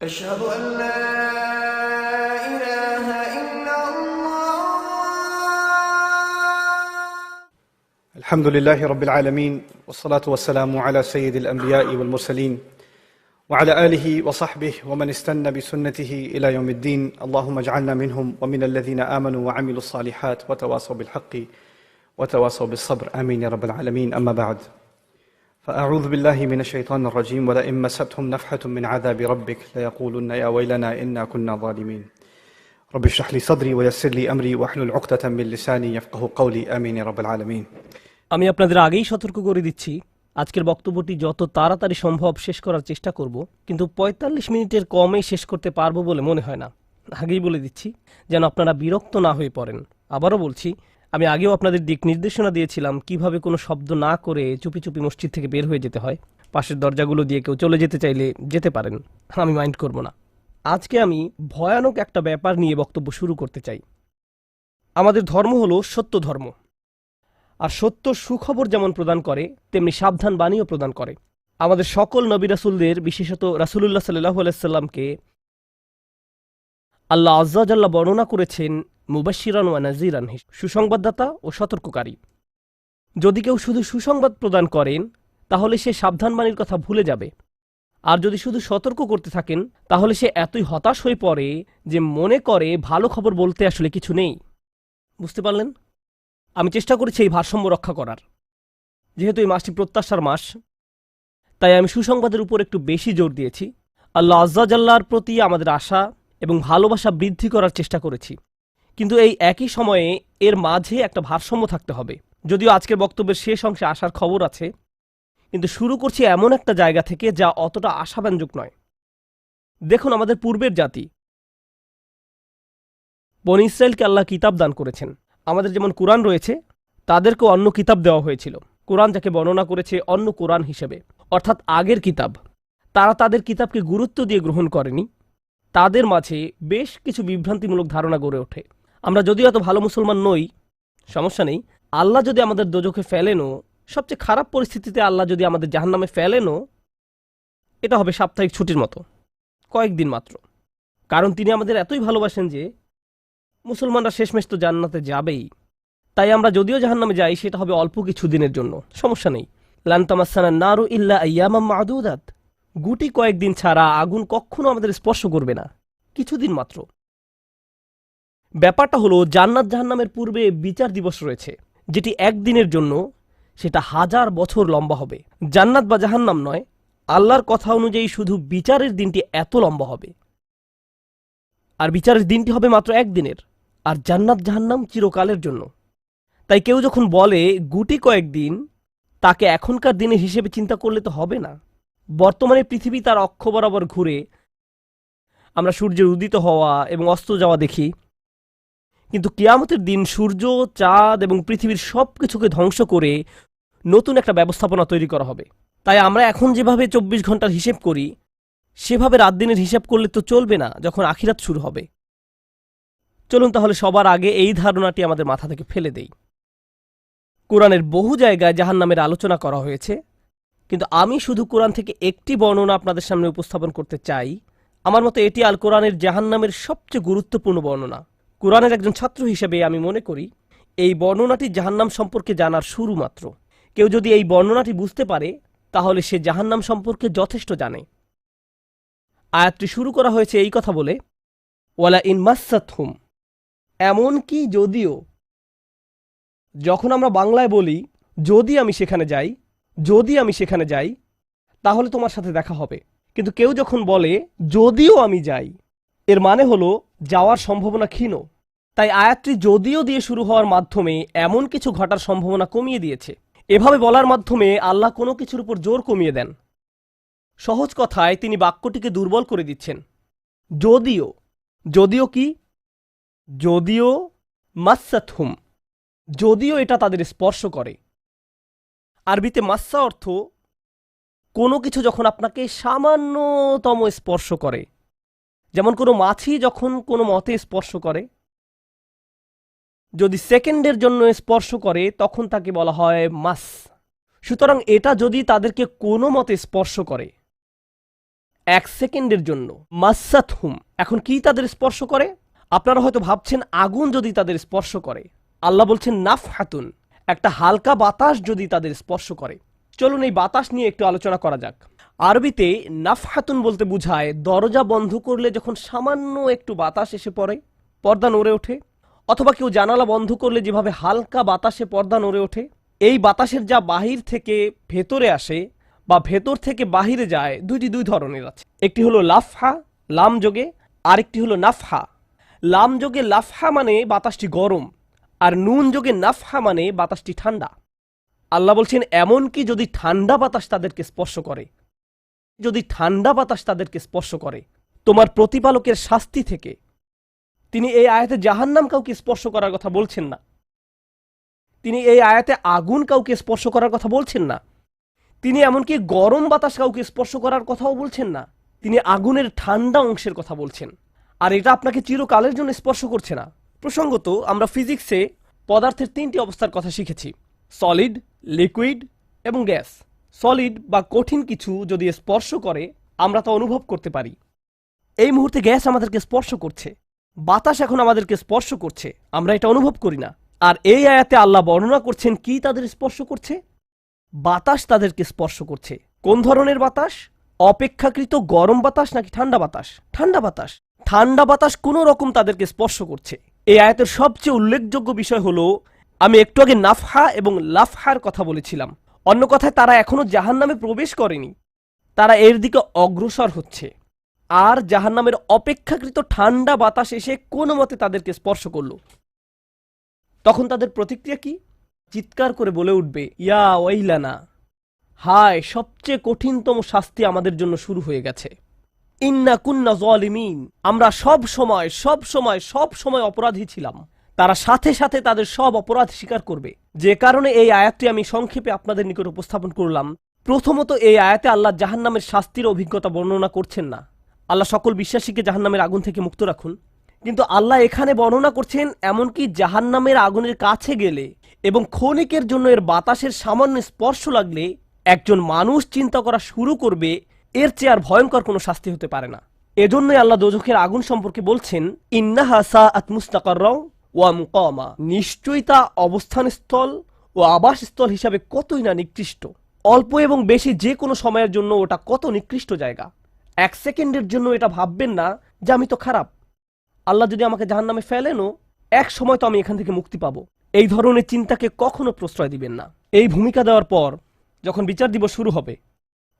أشهد أن لا إله إلا الله. الحمد لله رب العالمين والصلاة والسلام على سيد الأنبياء والمرسلين وعلى آله وصحبه ومن استنى بسنته إلى يوم الدين. اللهم اجعلنا منهم ومن الذين آمنوا وعملوا الصالحات وتواصوا بالحق وتواصوا بالصبر. آمين يا رب العالمين. أما بعد، فأعوذ بالله من الشيطان الرجيم. ولئن مستهم نفحة من عذاب ربك ليقولن يا ويلنا إنا كنا ظالمين. رب اشرح لي صدري ويسر لي أمري واحلل عقدة من لساني يفقهوا قولي. آمين يا رب العالمين. আমি আপনাদের আগেই সতর্ক করে দিচ্ছি, আজকের বক্তব্যটি যত তাড়াতাড়ি সম্ভব শেষ করার চেষ্টা করব, কিন্তু ৪৫ মিনিটের কমেই শেষ করতে পারবো বলে মনে হয় না। আগেই বলে দিচ্ছি যেন আপনারা বিরক্ত না হয়ে পড়েন। আবারও বলছি, আমি আগেও আপনাদের দিক নির্দেশনা দিয়েছিলাম কিভাবে কোনো শব্দ না করে চুপি চুপি মসজিদ থেকে বের হয়ে যেতে হয়। পাশের দরজাগুলো দিয়ে কেউ চলে যেতে চাইলে যেতে পারেন, আমি মাইন্ড করব না। আজকে আমি ভয়ানক একটা ব্যাপার নিয়ে বক্তব্য শুরু করতে চাই। আমাদের ধর্ম হলো সত্য ধর্ম, আর সত্য সুখবর যেমন প্রদান করে তেমনি সাবধান বাণীও প্রদান করে। আমাদের সকল নবী রাসূলদের, বিশেষত রাসূলুল্লাহ সাল্লাল্লাহু আলাইহি সাল্লামকে আল্লাহ আযজা ওয়া জাল্লা বর্ণনা করেছেন মুবাশশিরান ওয়া নাযীরান, সুসংবাদদাতা ও সতর্ককারী। যদি কেউ শুধু সুসংবাদ প্রদান করেন তাহলে সে সাবধান বাণীর কথা ভুলে যাবে, আর যদি শুধু সতর্ক করতে থাকেন তাহলে সে এতই হতাশ হয়ে পড়ে যে মনে করে ভালো খবর বলতে আসলে কিছু নেই। বুঝতে পারলেন? আমি চেষ্টা করেছি এই ভারসাম্য রক্ষা করার। যেহেতু এই মাসটি প্রত্যাশার মাস, তাই আমি সুসংবাদের উপর একটু বেশি জোর দিয়েছি। আল্লাহ আযজা ওয়া জাল্লার প্রতি আমাদের আশা এবং ভালোবাসা বৃদ্ধি করার চেষ্টা করেছি, কিন্তু এই একই সময়ে এর মাঝে একটা ভারসাম্য থাকতে হবে। যদিও আজকের বক্তব্যের শেষ অংশে আসার খবর আছে, কিন্তু শুরু করছি এমন একটা জায়গা থেকে যা অতটা আশাব্যঞ্জক নয়। দেখুন, আমাদের পূর্বের জাতি বনী ইসরায়েলকে আল্লাহ কিতাব দান করেছেন। আমাদের যেমন কুরআন রয়েছে, তাদেরকেও অন্য কিতাব দেওয়া হয়েছিল। কুরআন যাকে বর্ণনা করেছে অন্য কোরআন হিসেবে, অর্থাৎ আগের কিতাব। তারা তাদের কিতাবকে গুরুত্ব দিয়ে গ্রহণ করেনি। তাদের মাঝে বেশ কিছু বিভ্রান্তিমূলক ধারণা গড়ে ওঠে। আমরা যদিও এত ভালো মুসলমান নই, সমস্যা নেই। আল্লাহ যদি আমাদের দোজখে ফেলেনও, সবচেয়ে খারাপ পরিস্থিতিতে আল্লাহ যদি আমাদের জাহান্নামে ফেলেনও, এটা হবে সাপ্তাহিক ছুটির মতো, কয়েকদিন মাত্র। কারণ তিনি আমাদের এতই ভালোবাসেন যে মুসলমানরা শেষমেশ তো জান্নাতে যাবেই। তাই আমরা যদিও জাহান্নামে যাই, সেটা হবে অল্প কিছু দিনের জন্য, সমস্যা নেই। লান তামাসসানান নারু ইল্লা আইয়ামাম মা'দুদাত, গুটি কয়েকদিন ছাড়া আগুন কখনো আমাদের স্পর্শ করবে না, কিছুদিন মাত্র। ব্যাপারটা হলো, জান্নাত জাহান্নামের পূর্বে বিচার দিবস রয়েছে, যেটি একদিনের জন্য, সেটা 1000 বছর লম্বা হবে। জান্নাত বা জাহান্নাম নয়, আল্লাহর কথা অনুযায়ী শুধু বিচারের দিনটি এত লম্বা হবে। আর বিচারের দিনটি হবে মাত্র একদিনের, আর জান্নাত জাহান্নাম চিরকালের জন্য। তাই কেউ যখন বলে গুটি কয়েকদিন, তাকে এখনকার দিনের হিসেবে চিন্তা করলে তো হবে না। বর্তমানে পৃথিবী তার অক্ষ বরাবর ঘুরে, আমরা সূর্যের উদিত হওয়া এবং অস্ত যাওয়া দেখি, কিন্তু কিয়ামতের দিন সূর্য, চাঁদ এবং পৃথিবীর সব কিছুকে ধ্বংস করে নতুন একটা ব্যবস্থাপনা তৈরি করা হবে। তাই আমরা এখন যেভাবে 24 ঘন্টার হিসেব করি, সেভাবে রাত দিনের হিসাব করলে তো চলবে না যখন আখিরাত শুরু হবে। চলুন তাহলে সবার আগে এই ধারণাটি আমাদের মাথা থেকে ফেলে দেই। কোরআনের বহু জায়গায় জাহান্নামের আলোচনা করা হয়েছে, কিন্তু আমি শুধু কোরআন থেকে একটি বর্ণনা আপনাদের সামনে উপস্থাপন করতে চাই। আমার মতে এটি আল কোরআনের জাহান্নামের সবচেয়ে গুরুত্বপূর্ণ বর্ণনা। কোরআনের একজন ছাত্র হিসেবে আমি মনে করি এই বর্ণনাটি জাহান্নাম সম্পর্কে জানার শুরু মাত্র। কেউ যদি এই বর্ণনাটি বুঝতে পারে, তাহলে সে জাহান্নাম সম্পর্কে যথেষ্ট জানে। আয়াতটি শুরু করা হয়েছে এই কথা বলে, ওয়ালা ইন মাসসাতহুম, এমনকি যদিও। যখন আমরা বাংলায় বলি যদি আমি সেখানে যাই, যদি আমি সেখানে যাই, তাহলে তোমার সাথে দেখা হবে। কিন্তু কেউ যখন বলে যদিও আমি যাই, এর মানে হলো যাওয়ার সম্ভাবনা ক্ষীণ। তাই আয়াতটি যদিও দিয়ে শুরু হওয়ার মাধ্যমে এমন কিছু ঘটার সম্ভাবনা কমিয়ে দিয়েছে। এভাবে বলার মাধ্যমে আল্লাহ কোনো কিছুর উপর জোর কমিয়ে দেন। সহজ কথায় তিনি বাক্যটিকে দুর্বল করে দিচ্ছেন। যদিও, যদিও কি? যদিও মাসসাতহুম, যদিও এটা তাদের স্পর্শ করে। আরবিতে মাসসা অর্থ কোনো কিছু যখন আপনাকে সামান্যতম স্পর্শ করে, যেমন কোনো মাছি যখন কোনো মতে স্পর্শ করে, যদি সেকেন্ডের জন্য স্পর্শ করে তখন তাকে বলা হয় মাস। সুতরাং এটা যদি তাদেরকে কোনো মতে স্পর্শ করে, 1 সেকেন্ডের জন্য। মাসাতহুম, এখন কি তাদের স্পর্শ করে? আপনারা হয়তো ভাবছেন আগুন যদি তাদের স্পর্শ করে, আল্লাহ বলছেন নাফহাতুন, একটা হালকা বাতাস যদি তাদের স্পর্শ করে। চলুন এই বাতাস নিয়ে একটু আলোচনা করা যাক। আরবিতে নাফহাতুন বলতে বোঝায় দরজা বন্ধ করলে যখন সামান্য একটু বাতাস এসে পড়ে, পর্দা নড়ে ওঠে, অথবা কেউ জানালা বন্ধ করলে যেভাবে হালকা বাতাসে পর্দা নড়ে ওঠে। এই বাতাসের যা বাহির থেকে ভেতরে আসে বা ভেতর থেকে বাহিরে যায়, দুই ধরনের আছে। একটি হলো লাফহা, লাম যোগে, আরেকটি হলো নাফহা। লাম যোগে লাফহা মানে বাতাসটি গরম, আর নুন যোগে নাফহা মানে বাতাসটি ঠান্ডা। আল্লাহ বলছেন এমনকি যদি ঠান্ডা বাতাস তাদেরকে স্পর্শ করে, যদি ঠান্ডা বাতাস তাদেরকে স্পর্শ করে তোমার প্রতিপালকের শাস্তি থেকে। তিনি এই আয়াতে জাহান্নাম কাউকে স্পর্শ করার কথা বলছেন না, তিনি এই আয়াতে আগুন কাউকে স্পর্শ করার কথা বলছেন না, তিনি এমনকি গরম বাতাস কাউকে স্পর্শ করার কথাও বলছেন না, তিনি আগুনের ঠান্ডা অংশের কথা বলছেন। আর এটা আপনাকে চিরকালের জন্য স্পর্শ করছে না। প্রসঙ্গত, আমরা ফিজিক্সে পদার্থের 3টি অবস্থার কথা শিখেছি: সলিড, লিকুইড এবং গ্যাস। সলিড বা কঠিন কিছু যদি স্পর্শ করে আমরা তা অনুভব করতে পারি। এই মুহূর্তে গ্যাস আমাদেরকে স্পর্শ করছে, বাতাস এখন আমাদেরকে স্পর্শ করছে, আমরা এটা অনুভব করি না। আর এই আয়াতে আল্লাহ বর্ণনা করছেন কি তাদের স্পর্শ করছে? বাতাস তাদেরকে স্পর্শ করছে। কোন ধরনের বাতাস? অপেক্ষাকৃত গরম বাতাস নাকি ঠান্ডা বাতাস? ঠান্ডা বাতাস। ঠান্ডা বাতাস কোনো রকম তাদেরকে স্পর্শ করছে। এই আয়াতের সবচেয়ে উল্লেখযোগ্য বিষয় হলো, আমি একটু আগে নাফহা এবং লাফহার কথা বলেছিলাম। অন্য কথায় তারা এখনো জাহান্নামে প্রবেশ করেনি, তারা এর দিকে অগ্রসর হচ্ছে। আর জাহান্নামের অপেক্ষাকৃত ঠান্ডা বাতাস এসে কোনো মতে তাদেরকে স্পর্শ করল, তখন তাদের প্রতিক্রিয়া কি? চিৎকার করে বলে উঠবে, ইয়া ওয়াইলানা, হায়, সবচেয়ে কঠিনতম শাস্তি আমাদের জন্য শুরু হয়ে গেছে। ইন্না কুন্না যালিমিন, আমরা সব সময় অপরাধী ছিলাম। তারা সাথে সাথে তাদের সব অপরাধ স্বীকার করবে। যে কারণে এই আয়াতটি আমি সংক্ষেপে আপনাদের নিকট উপস্থাপন করলাম। প্রথমত, এই আয়াতে আল্লাহ জাহান্নামের শাস্তির অভিজ্ঞতা বর্ণনা করছেন না। আল্লাহ সকল বিশ্বাসীকে জাহান্নামের আগুন থেকে মুক্ত রাখুন। কিন্তু আল্লাহ এখানে বর্ণনা করছেন এমনকি জাহান্নামের আগুনের কাছে গেলে এবং ক্ষণিকের জন্য এর বাতাসের সামান্য স্পর্শ লাগলে একজন মানুষ চিন্তা করা শুরু করবে এর চেয়ে আর ভয়ঙ্কর কোনো শাস্তি হতে পারে না। এজন্যই আল্লাহ দোজখের আগুন সম্পর্কে বলছেন, ইন্নাহা সাআত মুস্তাকাররাও ওয়া মুকামা, নিশ্চয়ই তা অবস্থানস্থল ও আবাসস্থল হিসাবে কতই না নিকৃষ্ট। অল্প এবং বেশি যে কোনো সময়ের জন্য ওটা কত নিকৃষ্ট জায়গা। 1 সেকেন্ডের জন্য এটা ভাববেন না যে আমি তো খারাপ, আল্লাহ যদি আমাকে জাহান্নামে ফেলেনও এক সময় তো আমি এখান থেকে মুক্তি পাবো। এই ধরনের চিন্তাকে কখনো প্রশ্রয় দিবেন না। এই ভূমিকা দেওয়ার পর যখন বিচার দিবস শুরু হবে,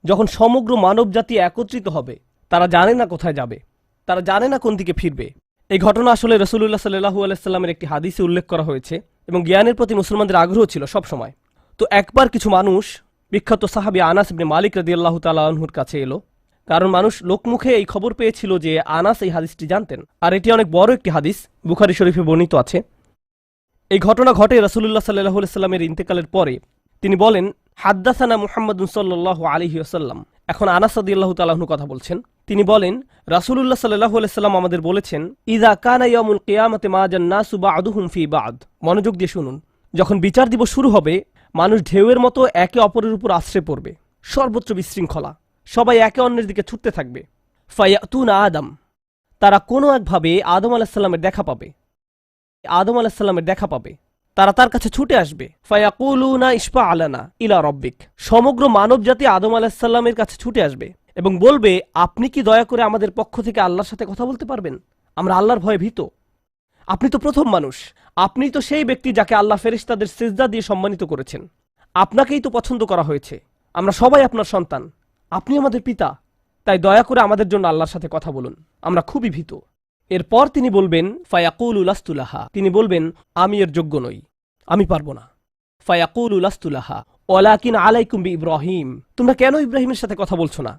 যখন সমগ্র মানব জাতি একত্রিত হবে, তারা জানে না কোথায় যাবে, তারা জানে না কোন দিকে ফিরবে। এই ঘটনা আসলে রাসূলুল্লাহ সাল্লাল্লাহু আলাইহি সাল্লামের একটি হাদিসে উল্লেখ করা হয়েছে এবং জ্ঞানের প্রতি মুসলমানদের আগ্রহ ছিল সব সময়। তো একবার কিছু মানুষ বিখ্যাত সাহাবী আনাস ইবনে মালিক রাদিয়াল্লাহু তাআলা আনহুর কাছে এলো, কারণ মানুষ লোকমুখে এই খবর পেয়েছিল যে আনাস এই হাদিসটি জানতেন, আর এটি অনেক বড় একটি হাদিস, বুখারী শরীফে বর্ণিত আছে। এই ঘটনা ঘটে রাসূলুল্লাহ সাল্লাল্লাহু আলাইহি সাল্লামের ইন্তেকালের পরে। তিনি বলেন, হাদ্দাসানা মুহাম্মাদুন সাল্লাল্লাহু আলাইহি ওয়াসাল্লাম। এখন আনাস রাদিয়াল্লাহু তাআলা আনহু কথা বলছেন। তিনি বলেন, রাসূলুল্লাহ সাল্লাল্লাহু আলাইহি সাল্লাম আমাদের বলেছেন, ইযা কানা ইয়াউমুল কিয়ামাতি মা জান্নাসু বা'দুহুম ফি বা'দ। মনোযোগ দিয়ে শুনুন। যখন বিচার দিবস শুরু হবে, মানুষ ঢেউয়ের মতো একে অপরের উপর আশ্রয় পড়বে, সর্বত্র বিশৃঙ্খলা, সবাই একে অন্যের দিকে ছুটতে থাকবে। ফায়াতুনা আদম, তারা কোনো একভাবে আদম আলাইহিস সালামের দেখা পাবে, আদম আলাইহিস সালামের দেখা পাবে, তারা তার কাছে ছুটে আসবে। ফায়াকুলুনা ইশফা আলানা ইলা রাব্বিক, সমগ্র মানব জাতি আদম আলাইহিস সালামের কাছে ছুটে আসবে এবং বলবে, আপনি কি দয়া করে আমাদের পক্ষ থেকে আল্লাহর সাথে কথা বলতে পারবেন? আমরা আল্লাহর ভয়ে ভীত। আপনি তো প্রথম মানুষ, আপনি তো সেই ব্যক্তি যাকে আল্লাহ ফেরেশতাদের সিজদা দিয়ে সম্মানিত করেছেন, আপনাকেই তো পছন্দ করা হয়েছে, আমরা সবাই আপনার সন্তান, আপনি আমাদের পিতা, তাই দয়া করে আমাদের জন্য আল্লাহর সাথে কথা বলুন, আমরা খুবই ভীত। এরপর তিনি বলবেন, ফায়াকুলু লাস্তু লাহা, তিনি বলবেন, আমি এর যোগ্য নই, আমি পারবো না। ফায়াকুলু লাস্তু লাহা ওয়ালাকিন আলাইকুম বিইব্রাহিম, তোমরা কেন ইব্রাহিমের সাথে কথা বলছো না?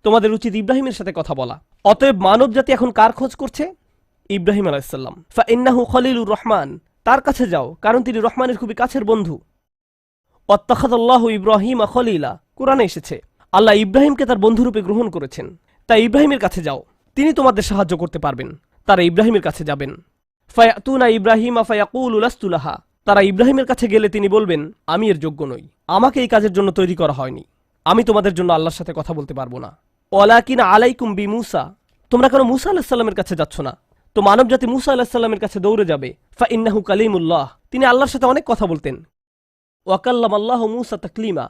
তোমাদের উচিত ইব্রাহিমের সাথে কথা বলা। অতএব মানব জাতি এখন কার খোঁজ করছে? ইব্রাহিম আলাইহিস সালাম। ফাইন্নাহু খলিলুর রহমান, তার কাছে যাও, কারণ তিনি রহমানের খুবই কাছের বন্ধু। ওয়াত্তাখাযাল্লাহু ইব্রাহিমা খলিলা, কুরআনে এসেছে আল্লাহ ইব্রাহিমকে তার বন্ধুরূপে গ্রহণ করেছেন। তাই ইব্রাহিমের কাছে যাও, তিনি তোমাদের সাহায্য করতে পারবেন। তারা ইব্রাহিমের কাছে যাবেন। ফায়াতুনা ইব্রাহিমা ফায়াকুলু লাস্তু লাহা, তারা ইব্রাহিমের কাছে গেলে তিনি বলবেন, আমি এর যোগ্য নই, আমাকে এই কাজের জন্য তৈরি করা হয়নি, আমি তোমাদের জন্য আল্লাহর সাথে কথা বলতে পারবো না। ওয়ালাকিন আলাইকুম বি মুসা, তোমরা কেন মুসা আলাইহিস সালামের কাছে যাচ্ছ না? তো মানব জাতি মুসা আলাইহিস সালামের কাছে দৌড়ে যাবে। ফা ইন্নাহু কালিমুল্লাহ, তিনি আল্লাহর সাথে অনেক কথা বলতেন। ওয়া কাল্লামাল্লাহু মুসা তাকলিমা,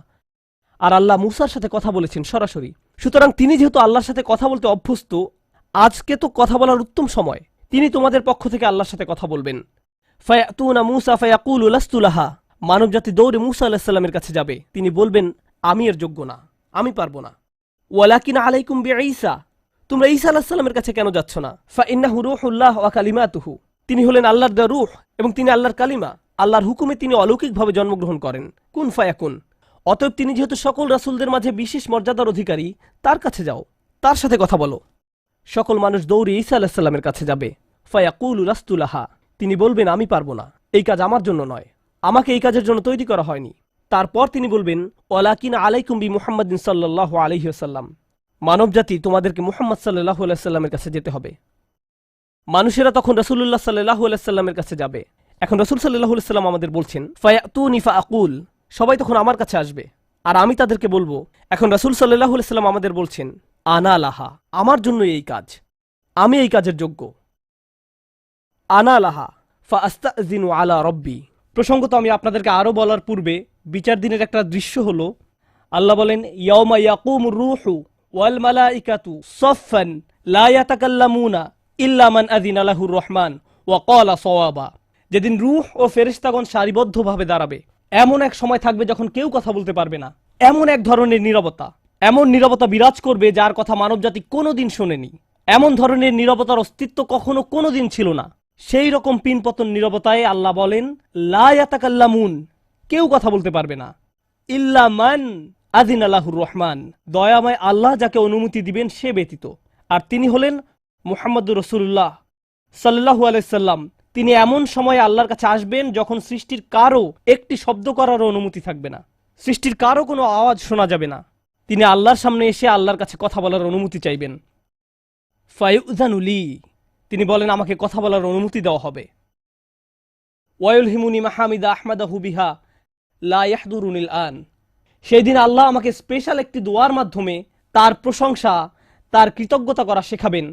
আর আল্লাহ মুসার সাথে কথা বলেছেন সরাসরি। সুতরাং তিনি যেহেতু আল্লাহর সাথে কথা বলতে অভ্যস্ত, আজকে তো কথা বলার উত্তম সময়। তিনি তোমাদের পক্ষ থেকে আল্লাহর সাথে কথা বলবেন। ফায়াতুনা মুসা ফায়াকুলু লাস্তু লাহা, মানব জাতি দৌড়ে মুসা আলাইহিস সালামের কাছে যাবে। তিনি বলবেন, আমি এর যোগ্য না, আমি পারবো না। ওয়ালাকিন আলাইকুম বিঈসা, তোমরা ঈসা আলাইহিস সালামের কাছে কেন যাচ্ছ না? ফা ইন্নাহু রূহুল্লাহ ওয়া কালিমাতুহু, তিনি হলেন আল্লাহর দেওয়া রূহ এবং তিনি আল্লাহর কালিমা। আল্লাহর হুকুমে তিনি অলৌকিকভাবে জন্মগ্রহণ করেন। কুন ফায়াকুন, অতএব তিনি যেহেতু সকল রাসূলদের মাঝে বিশেষ মর্যাদার অধিকারী, তার কাছে যাও, তার সাথে কথা বলো। সকল মানুষ দৌড়ে ঈসা আলাইহিস সালামের কাছে যাবে। ফায়াকুলু লাস্তু লাহা, তিনি বলবেন, আমি পারবো না, এই কাজ আমার জন্য নয়, আমাকে এই কাজের জন্য তৈরি করা হয়নি। তারপর তিনি বলবেন, ওয়ালাকিন আলাইকুম বি মুহাম্মাদিন সাল্লাল্লাহু আলাইহি ওয়াসাল্লাম, মানব জাতি তোমাদেরকে মুহাম্মদ সাল্লাল্লাহু আলাইহি ওয়াসাল্লামের কাছে যেতে হবে। মানুষেরা তখন রাসূলুল্লাহ সাল্লাল্লাহু আলাইহি ওয়াসাল্লামের কাছে যাবে। এখন রাসূল সাল্লাল্লাহু আলাইহি ওয়াসাল্লাম আমাদের বলছেন, ফায়াতুনি ফাআকুল, সবাই তখন আমার কাছে আসবে আর আমি তাদেরকে বলবো। এখন রাসূল সাল্লাল্লাহু আলাইহি ওয়াসাল্লাম আমাদের বলছেন, আনা লাহা, আমার জন্য এই কাজ, আমি এই কাজের যোগ্য। আনা লাহা ফাআস্তাযিনু আলা রব্বি। প্রসঙ্গত আমি আপনাদেরকে আরো বলার পূর্বে বিচার দিনের একটা দৃশ্য হলো, আল্লাহ বলেন, ইয়াউমা ইয়াকুমুর রূহু ওয়াল মালাইকাতু সাফফান লা ইয়াতাকাল্লামুনা ইল্লা মান আযিনা লাহুর রহমান ওয়া ক্বালা সাওয়াবা। যেদিন রূহ ও ফেরেশতাগণ সারিবদ্ধভাবে দাঁড়াবে, এমন এক সময় থাকবে যখন কেউ কথা বলতে পারবে না। এমন এক ধরনের নীরবতা, এমন নীরবতা বিরাজ করবে যার কথা মানবজাতি কোনোদিন শোনেনি। এমন ধরনের নীরবতার অস্তিত্ব কখনো কোনোদিন ছিল না। সেই রকম পিনপতন নীরবতায় আল্লাহ বলেন, লা ইয়াতাকাল্লামুন, কেউ কথা বলতে পারবে না, ইল্লা মান আযিনা লাহুর রহমান, দয়াময় আল্লাহ যাকে অনুমতি দিবেন সে ব্যতীত। আর তিনি হলেন মুহাম্মদুর রাসূলুল্লাহ সাল্লাল্লাহু আলাইহি সাল্লাম। তিনি এমন সময় আল্লাহর কাছে আসবেন যখন সৃষ্টির কারো একটি শব্দ করারও অনুমতি থাকবে না, সৃষ্টির কারো কোনো আওয়াজ শোনা যাবে না। তিনি আল্লাহর সামনে এসে আল্লাহর কাছে কথা বলার অনুমতি চাইবেন। ফায়ুযানু লি, তিনি বলেন, আমাকে কথা বলার অনুমতি দেওয়া হবে। ওয়ায়ুলহিমুনি মাহামিদা আহমাদাহু বিহা লা ইয়াহদুরুনিল আন, সেই দিন আল্লাহ আমাকে স্পেশাল একটি দোয়ার মাধ্যমে তার প্রশংসা, তার কৃতজ্ঞতা করা শেখাবেন,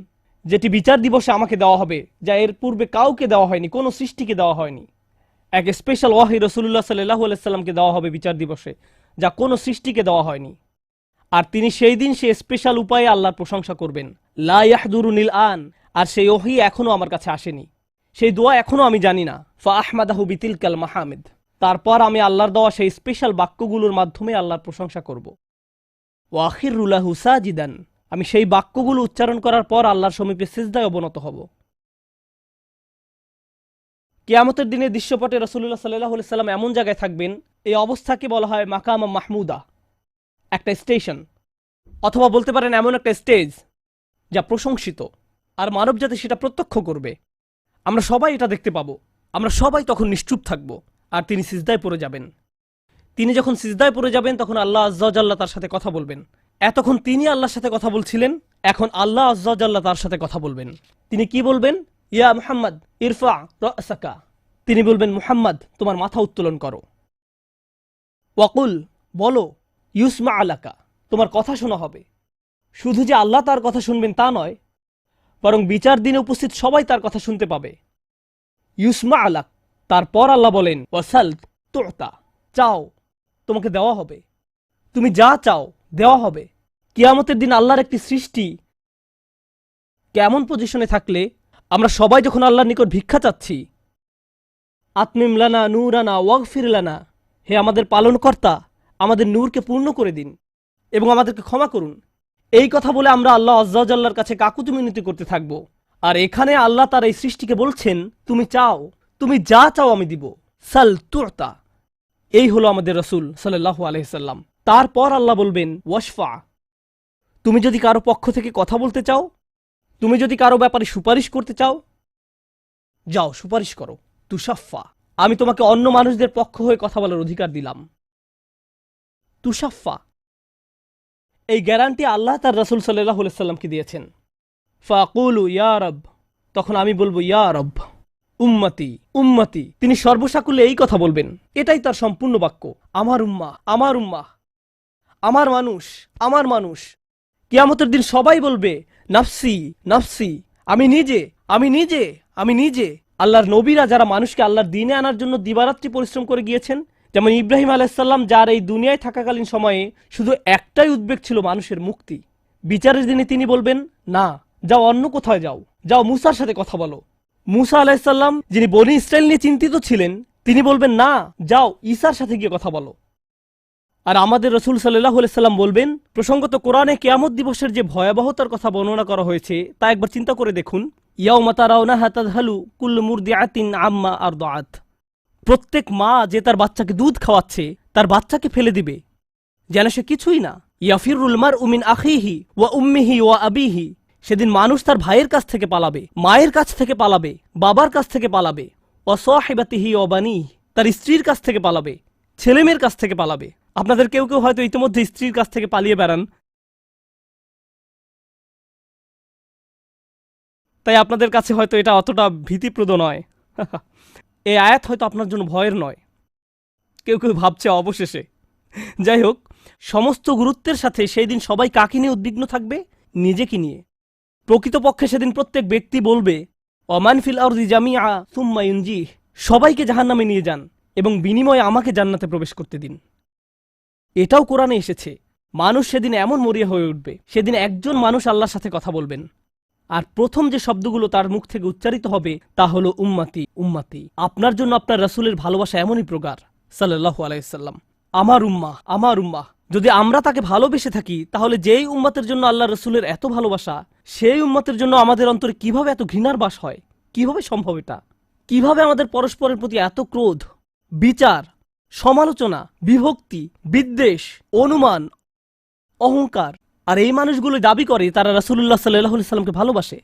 যেটি বিচার দিবসে আমাকে দেওয়া হবে, যা এর পূর্বে কাউকে দেওয়া হয়নি, কোনো সৃষ্টিকে দেওয়া হয়নি। এক স্পেশাল ওয়াহি রাসূলুল্লাহ সাল্লাল্লাহু আলাইহি সাল্লামকে দেওয়া হবে বিচার দিবসে, যা কোনো সৃষ্টিকে দেওয়া হয়নি। আর তিনি সেই দিন সে স্পেশাল উপায়ে আল্লাহর প্রশংসা করবেন, লা ইয়াহদুরুনিল আন, আর সেই ওহী এখনো আমার কাছে আসেনি, সেই দোয়া এখনো আমি জানি না। ফা আহমাদাহু বিতিলকাল মাহমিদ, তারপর আমি আল্লাহর দেওয়া সেই স্পেশাল বাক্যগুলোর মাধ্যমে আল্লাহর প্রশংসা করব। ওয়া আখিরু লাহু সাজিদান, আমি সেই বাক্যগুলো উচ্চারণ করার পর আল্লাহর সমীপে সিজদায় অবনত হব। কিয়ামতের দিনে দৃশ্যপটে রাসূলুল্লাহ সাল্লাল্লাহু আলাইহি সাল্লাম এমন জায়গায় থাকবেন, এই অবস্থাকে বলা হয় মাকাম মাহমুদা, একটা স্টেশন, অথবা বলতে পারেন এমন একটা স্টেজ যা প্রশংসিত, আর মানবজাতি সেটা প্রত্যক্ষ করবে। আমরা সবাই এটা দেখতে পাবো। আমরা সবাই তখন নিশ্চুপ থাকব, আর তিনি সিজদায় পড়ে যাবেন। তিনি যখন সিজদায় পড়ে যাবেন তখন আল্লাহ আযজা ওয়া জাল্লা তার সাথে কথা বলবেন। এতক্ষণ তিনি আল্লাহর সাথে কথা বলছিলেন, এখন আল্লাহ আযজা ওয়া জাল্লা তার সাথে কথা বলবেন। তিনি কি বলবেন? ইয়া মুহাম্মদ ইরফা রাসাকা, তিনি বলবেন, মুহাম্মদ তোমার মাথা উত্তোলন করো। ওয়াকুল, বলো, ইউসমা আলাকা, তোমার কথা শোনা হবে। শুধু যে আল্লাহ তার কথা শুনবেন তা নয়, বরং বিচার দিনে উপস্থিত সবাই তার কথা শুনতে পাবে। ইউসমা আলাক, তারপর আল্লাহ বলেন, ওয়াসাল তুতা, চাও তোমাকে দেওয়া হবে, তুমি যা চাও দেওয়া হবে। কিয়ামতের দিন আল্লাহর একটি সৃষ্টি কেমন পজিশনে থাকলে আমরা সবাই যখন আল্লাহর নিকট ভিক্ষা চাচ্ছি, আতমিম লানা নূরানা ওয়াগফির লানা, হে আমাদের পালনকর্তা, আমাদের নূরকে পূর্ণ করে দিন এবং আমাদেরকে ক্ষমা করুন, এই কথা বলে আমরা আল্লাহ আযজা ওয়া জাল্লার কাছে কাকুতি মিনতি করতে থাকব। আর এখানে আল্লাহ তার এই সৃষ্টিকে বলছেন, তুমি চাও, তুমি যা চাও আমি দিব, সাল তুতা। এই হলো আমাদের রাসূল সাল্লাল্লাহু আলাইহি সাল্লাম। তারপর আল্লাহ বলবেন, ওয়াশফা, তুমি যদি কারো পক্ষ থেকে কথা বলতে চাও, তুমি যদি কারো ব্যাপারে সুপারিশ করতে চাও, যাও সুপারিশ করো। তুশাফা, আমি তোমাকে অন্য মানুষদের পক্ষ হয়ে কথা বলার অধিকার দিলাম। তুশাফা, এই গ্যারান্টি আল্লাহ তার রাসূল সাল্লাল্লাহু আলাইহি সাল্লামকে দিয়েছেন। ফাকুলু ইয়া রব, তখন আমি বলবো, ইয়া রব, উম্মতি উম্মতি, তিনি সর্বসাকুল্যে এই কথা বলবেন, এটাই তার সম্পূর্ণ বাক্য, আমার উম্মাহ আমার উম্মাহ, আমার মানুষ আমার মানুষ। কিয়ামতের দিন সবাই বলবে নাফসি নাফসি, আমি নিজে আমি নিজে আমি নিজে। আল্লাহর নবীরা যারা মানুষকে আল্লাহর দ্বীনে আনার জন্য দিবারাত্রি পরিশ্রম করে গিয়েছেন, যেমন ইব্রাহিম আলাইহিস সালাম, যার এই দুনিয়ায় থাকাকালীন সময়ে শুধু একটাই উদ্বেগ ছিল মানুষের মুক্তি, বিচারের দিনে তিনি বলবেন না, যাও অন্য কোথায় যাও, যাও মুসার সাথে কথা বলো। মুসা আলাইহিস সালাম, যিনি বনি ইসরাইল নিয়ে চিন্তিত ছিলেন, তিনি বলবেন না, যাও ঈসার সাথে গিয়ে কথা বলো। আর আমাদের রাসূল সাল্লাল্লাহু আলাইহি সাল্লাম বলবেন, প্রসঙ্গত কোরআনে কিয়ামত দিবসের যে ভয়াবহতার কথা বর্ণনা করা হয়েছে তা একবার চিন্তা করে দেখুন। ইয়াউমা তারাউনাহা তাযহালু কুল্লু মুরদিআতিন আম্মা আরদাআত। প্রত্যেক মা যে তার বাচ্চাকে দুধ খাওয়াচ্ছে তার বাচ্চাকে ফেলে দিবে যেন সে কিছুই না। ইয়াফিরুল মারউ মিন আখিহি ওয়া উম্মিহি ওয়া আবিহি। সেদিন মানুষ তার ভাইয়ের কাছ থেকে পালাবে, মায়ের কাছ থেকে পালাবে, বাবার কাছ থেকে পালাবে, ওয়া সাহিবাতিহি ওয়া বানিহি, তার স্ত্রীর কাছ থেকে পালাবে, ছেলেমেয়ের কাছ থেকে পালাবে। আপনাদের কেউ কেউ হয়তো ইতিমধ্যে স্ত্রীর কাছ থেকে পালিয়ে বেড়ান, তাই আপনাদের কাছে হয়তো এটা অতটা ভীতিপ্রদ নয়। এই আয়াত হয়তো আপনার জন্য ভয়ের নয়, কেউ কেউ ভাবছে অবশেষে। যাই হোক, সমস্ত গুরুত্বের সাথে সেই দিন সবাই কাকে নিয়ে উদ্বিগ্ন থাকবে? নিজেকে নিয়ে। প্রকৃতপক্ষে সেদিন প্রত্যেক ব্যক্তি বলবে ওমান ফিল আরদি জামিআ সুম্মা ইউনজিহ, সবাইকে জাহান্নামে নিয়ে যান এবং বিনিময়ে আমাকে জান্নাতে প্রবেশ করতে দিন। এটাও কোরআনে এসেছে। মানুষ সেদিন এমন মরিয়া হয়ে উঠবে, সেদিন একজন মানুষ আল্লাহর সাথে কথা বলবেন, আর প্রথম যে শব্দগুলো তার মুখ থেকে উচ্চারিত হবে তা হলো উম্মতি উম্মতি। আপনার জন্য আপনার রাসূলের ভালোবাসা এমনই প্রগাঢ় সাল্লাল্লাহু আলাইহি সাল্লাম। আমার উম্মাহ আমার উম্মাহ। যদি আমরা তাকে ভালোবেসে থাকি, তাহলে যেই উম্মতের জন্য আল্লাহ রাসূলের এত ভালোবাসা, সেই উম্মতের জন্য আমাদের অন্তরে কিভাবে এত ঘৃণার বাস হয়? কিভাবে সম্ভব এটা? কিভাবে আমাদের পরস্পরের প্রতি এত ক্রোধ, বিচার, সমালোচনা, বিভক্তি, বিদ্বেষ, অনুমান, অহংকার? আর এই মানুষগুলো দাবি করে তারা রাসূলুল্লাহ সাল্লাল্লাহু আলাইহি সাল্লামকে ভালোবাসে।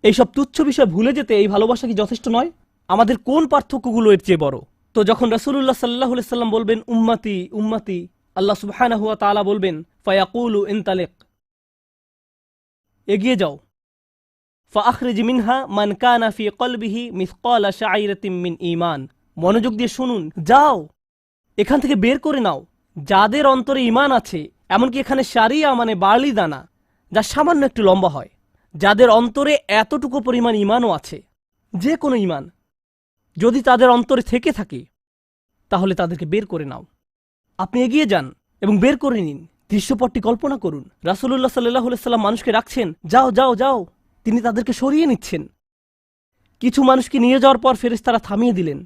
এইসব তুচ্ছ বিষয় ভুলে যেতে এই ভালোবাসা কি যথেষ্ট নয়? আমাদের কোন পার্থক্যগুলো এর চেয়ে বড়? তো যখন রাসূলুল্লাহ সাল্লাল্লাহু আলাইহি সাল্লাম বলবেন উম্মতি উম্মতি, আল্লাহ সুবহানাহু ওয়া তাআলা বলবেন ফায়াকুলু ইনতালিক, এগিয়ে যাও, ফাআখরিজ মিনহা মান কানা ফি কলবিহি মিসকালা শাইরাতিন মিন ঈমান। মনোযোগ দিয়ে শুনুন, যাও এখান থেকে বের করে নাও যাদের অন্তরে ঈমান আছে, এমনকি এখানে শারিয়া মানে বার্লি দানা, যা সামান্য একটু লম্বা হয়, যাদের অন্তরে এতটুকু পরিমাণ ঈমানও আছে, যে কোনো ঈমান যদি তাদের অন্তরে থেকে থাকে, তাহলে তাদেরকে বের করে নাও। আপনি এগিয়ে যান এবং বের করে নিন। দৃশ্যপটটি কল্পনা করুন। রাসূলুল্লাহ সাল্লাল্লাহু আলাইহি সাল্লাম মানুষকে রাখছেন, যাও যাও যাও, তিনি তাদেরকে সরিয়ে নিচ্ছেন। কিছু মানুষকে নিয়ে যাওয়ার পর ফেরেশতারা থামিয়ে দিলেন,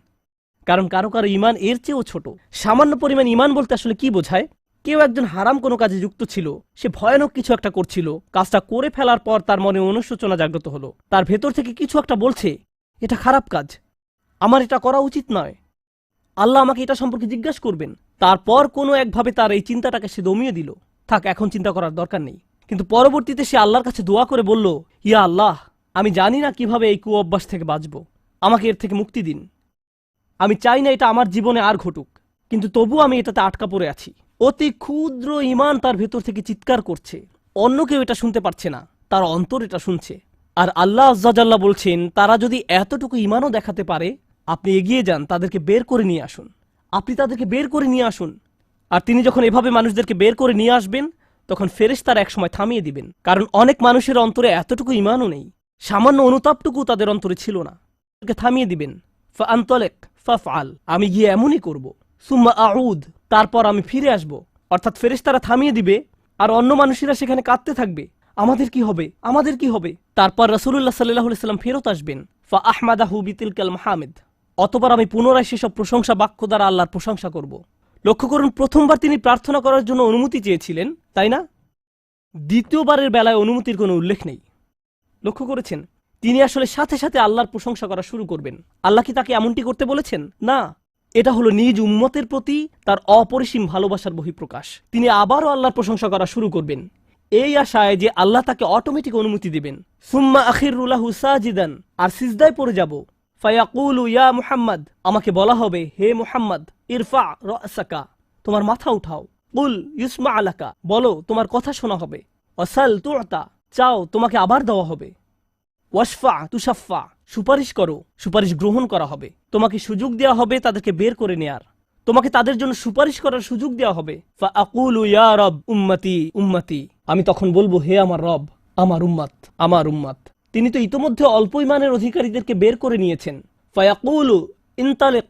কারণ কারো কারো ঈমান এর চেয়েও ছোট। সামান্য পরিমাণ ঈমান বলতে আসলে কি বোঝায়? কেউ একজন হারাম কোনো কাজে যুক্ত ছিল, সে ভয়ানক কিছু একটা করছিল, কাজটা করে ফেলার পর তার মনে অনুশোচনা জাগ্রত হলো, তার ভেতর থেকে কিছু একটা বলছে এটা খারাপ কাজ, আমার এটা করা উচিত নয়, আল্লাহ আমাকে এটা সম্পর্কে জিজ্ঞাসা করবেন। তারপর কোনো একভাবে তার এই চিন্তাটাকে সে দমিয়ে দিল, থাক এখন চিন্তা করার দরকার নেই। কিন্তু পরবর্তীতে সে আল্লাহর কাছে দোয়া করে বলল, ইয়া আল্লাহ, আমি জানি না কিভাবে এই কুঅভ্যাস থেকে বাঁচব, আমাকে এর থেকে মুক্তি দিন। আমি চাই না এটা আমার জীবনে আর ঘটুক, কিন্তু তবু আমি এটাতে আটকা পড়ে আছি। অতি ক্ষুদ্র ঈমান তার ভেতর থেকে চিৎকার করছে, অন্য কেউ এটা শুনতে পারছে না, তার অন্তর এটা শুনছে। আর আল্লাহ আজ্জা জাল্লা বলছেন, তারা যদি এতটুকু ঈমানও দেখাতে পারে, আপনি এগিয়ে যান, তাদেরকে বের করে নিয়ে আসুন, আপনি তাদেরকে বের করে নিয়ে আসুন। আর তিনি যখন এভাবে মানুষদেরকে বের করে নিয়ে আসবেন, তখন ফেরেশতারা একসময় থামিয়ে দিবেন, কারণ অনেক মানুষের অন্তরে এতটুকু ঈমানও নেই, সামান্য অনুতাপটুকু তাদের অন্তরে ছিল না। থামিয়ে দিবেন, ফাআনতালিক ফাফআল, আমি গিয়ে এমনই করব, সুম্মা আউদ, তারপর আমি ফিরে আসব। অর্থাৎ ফেরেশতারা থামিয়ে দিবে, আর অন্য মানুষেরা সেখানে কাঁদতে থাকবে, আমাদের কি হবে, আমাদের কি হবে। তারপর রাসূলুল্লাহ সাল্লাল্লাহু আলাইহি সাল্লাম ফেরত আসবেন, ফাআহমাদাহু বিতিলকাল মাহামিদ, অতঃপর আমি পুনরায় সেসব প্রশংসা বাক্য দ্বারা আল্লাহর প্রশংসা করব। লক্ষ্য করুন, প্রথমবার তিনি প্রার্থনা করার জন্য অনুমতি চেয়েছিলেন, তাই না? দ্বিতীয়বারের বেলায় অনুমতির কোনো উল্লেখ নেই। লক্ষ্য করেছেন, তিনি আসলে সাথে সাথে আল্লাহর প্রশংসা করা শুরু করবেন। আল্লাহ কি তাকে এমনটি করতে বলেছেন? না, এটা হলো নিজ উম্মতের প্রতি তার অপরিসীম ভালোবাসার বহিঃপ্রকাশ। তিনি আবারও আল্লাহর প্রশংসা করা শুরু করবেন, এই আশায় যে আল্লাহ তাকে অটোমেটিক অনুমতি দিবেন। সুম্মা আখিরু লাহু সাজিদান, আর সিজদায় পড়ে যাব। ফায়াকুলু ইয়া মুহাম্মদ, আমাকে বলা হবে, হে মুহাম্মদ, ইরফা রাসাকা, তোমার মাথা উঠাও। কুল ইউসমা আলাকা, বলো তোমার কথা শোনা হবে। ওয়াসাল তুতা, চাও তোমাকে আবার দেওয়া হবে। ওয়াশফা তুশাফা, সুপারিশ করো, সুপারিশ গ্রহণ করা হবে। তোমাকে সুযোগ দেওয়া হবে তাদেরকে বের করে নেয়ার, তোমাকে তাদের জন্য সুপারিশ করার সুযোগ দেওয়া হবে। ফাআকুলু ইয়া রব উম্মতি উম্মতি, আমি তখন বলবো, হে আমার রব, আমার উম্মাত, আমার উম্মাত। তিনি তো ইতোমধ্যে অল্প ইমানের অধিকারীদেরকে বের করে নিয়েছেন। ফায়াকুলু ইনতালিক,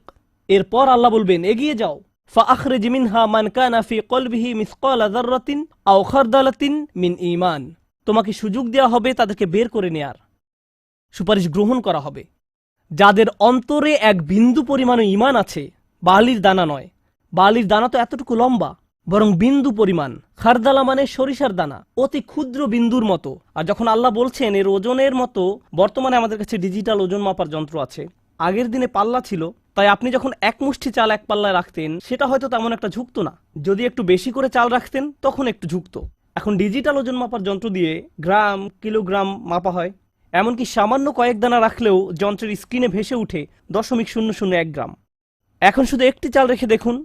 এরপর আল্লাহ বলবেন, এগিয়ে যাও। ফাআখরিজ মিনহা মান কানা ফি কলবিহি মিসকালা যাররাতিন আও খারদালাতিন মিন ঈমান। তোমাকে সুযোগ দেওয়া হবে তাদেরকে বের করে নেয়ার, সুপারিশ গ্রহণ করা হবে। যাদের অন্তরে এক বিন্দু পরিমাণ ঈমান আছে, বালির দানা নয়, বালির দানা তো এতটুকু লম্বা, বরং বিন্দু পরিমাণ। খারদালা মানে সরিষার দানা, অতি ক্ষুদ্র বিন্দুর মতো। আর যখন আল্লাহ বলছেন এর ওজনের মতো, বর্তমানে আমাদের কাছে ডিজিটাল ওজন মাপার যন্ত্র আছে, আগের দিনে পাল্লা ছিল, তাই আপনি যখন এক মুষ্টি চাল এক পাল্লায় রাখতেন সেটা হয়তো তেমন একটা ঝুঁকতো না। যদি একটু বেশি করে চাল রাখতেন তখন একটু ঝুঁকতো। এখন ডিজিটাল ওজন মাপার যন্ত্র দিয়ে গ্রাম, কিলোগ্রাম মাপা হয়। এমনকি সামান্য কয়েক দানা রাখলেও যন্ত্রের স্ক্রিনে ভেসে উঠে 0.001 গ্রাম। এখন শুধু একটি চাল রেখে দেখুন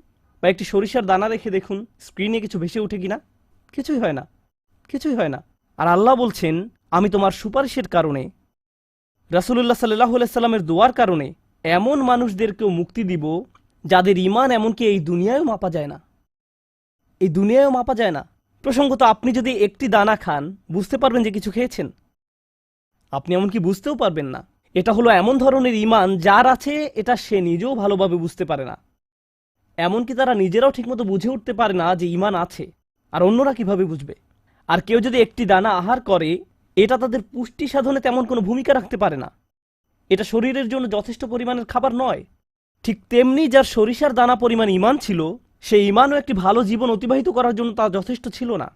বা একটি সরিষার দানা রেখে দেখুন স্ক্রিনে কিছু ভেসে উঠে কিনা। কিছুই হয় না, কিছুই হয় না। আর আল্লাহ বলছেন, আমি তোমার সুপারিশের কারণে, রাসূলুল্লাহ সাল্লাল্লাহু আলাইহি সাল্লামের দোয়ার কারণে এমন মানুষদেরকেও মুক্তি দিব যাদের ঈমান এমনকি এই দুনিয়ায়ও মাপা যায় না, এই দুনিয়ায়ও মাপা যায় না। প্রসঙ্গত, আপনি যদি একটি দানা খান বুঝতে পারবেন যে কিছু খেয়েছেন? আপনি এমনকি বুঝতেও পারবেন না। এটা হলো এমন ধরনের ঈমান যার আছে এটা সে নিজেও ভালোভাবে বুঝতে পারে না। এমনকি তারা নিজেরাও ঠিকমতো বুঝে উঠতে পারে না যে ঈমান আছে, আর অন্যরা কিভাবে বুঝবে? আর কেউ যদি একটি দানা আহার করে, এটা তাদের পুষ্টি সাধনে তেমন কোনো ভূমিকা রাখতে পারে না, এটা শরীরের জন্য যথেষ্ট পরিমাণের খাবার নয়। ঠিক তেমনি যার সরিষার দানা পরিমাণ ঈমান ছিল, সেই ঈমানও একটি ভালো জীবন অতিবাহিত করার জন্য তা যথেষ্ট ছিল না।